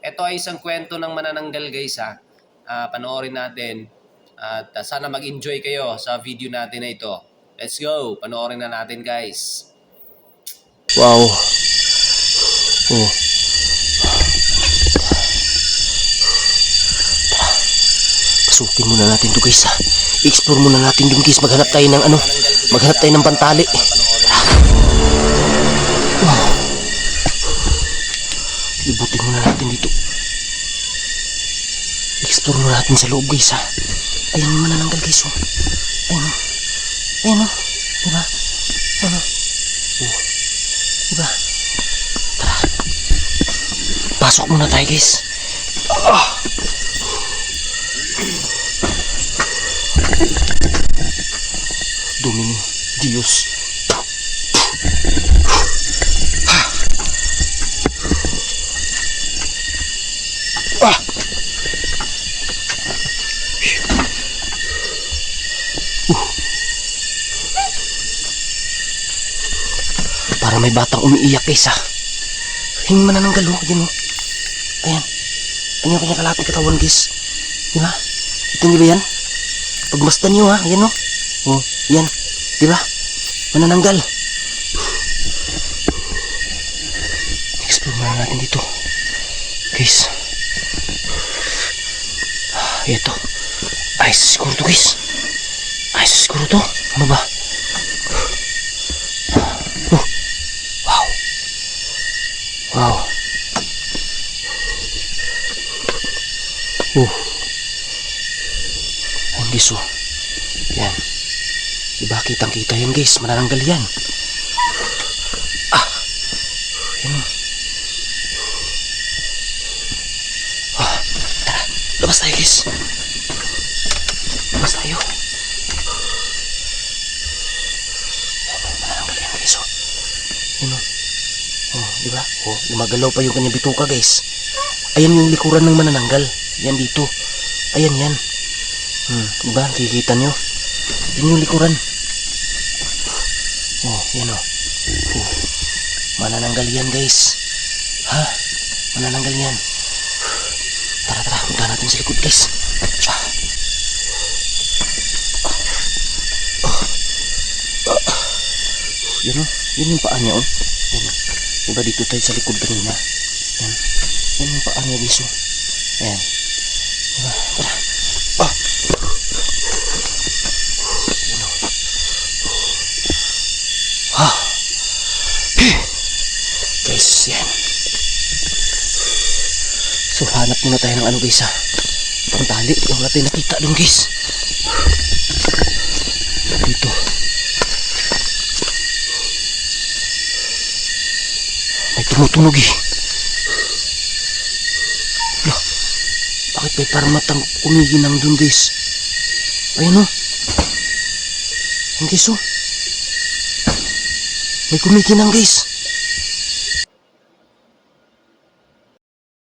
ito ay isang kwento ng manananggal guys ha. Panoorin natin at sana mag-enjoy kayo sa video natin na ito. Let's go! Panoorin na natin guys. Wow. Oh. Pasukin muna natin to guys ha. I-explore muna natin dun guys. Maghanap tayo ng ano. Maghanap tayo ng pantali. Wow. Libutin muna natin dito. I-explore muna natin sa loob guys ha. Ayan yung manananggal guys oh. Ayan oh. Ayan oh. Diba? Ano? Oh. Diba? Tara. Pasok muna tayo guys. Domini Dios. Para may batang umiiyak guys ha. Yung manananggal oh. Ayan oh. Ayan. Ayan yung kanya kalahati katawan guys. Diba? Ito nyo ba yan? Pagmasdan nyo ha. Ayan oh. Oh. Yan. Diba? Manananggal. Explore na natin dito. Guys. Ito. Ay, siguro to guys. Ay, siguro to. Ano ba? Wow. Wow. Ayun guys oh. Yan. Diba kitang kita yan guys. Manananggal yan. Yan oh. Tara. Labas tayo guys. Labas tayo. Manananggal yan guys oh. Yan oh. Oh, diba? Oh, lumagalaw pa yung kanyang bituka guys. Ayan yung likuran ng manananggal. Yan dito. Ayan yan. Diba? Kikita nyo? Yan yung likuran. Oh, yan oh. Oh. Manananggal yan guys. Ha? Manananggal yan. Tara, tara. Punta natin sa likod guys. Yan oh. Yan yung paa niya oh. Yan oh. Diba dito tayo sa likod kanina? Yan. Yan yung paa niya guys oh. Ayan. Diba? Tara. Yan oh. Guys, yan. So, hanap muna tayo ng ano guys ha. Pantali. Wala tayo nakita dun guys. Dito. May tumutunog eh. Lah, bakit may parang matang umiginang dun guys? Ayan o. Ayan guys o. May kumikinang guys.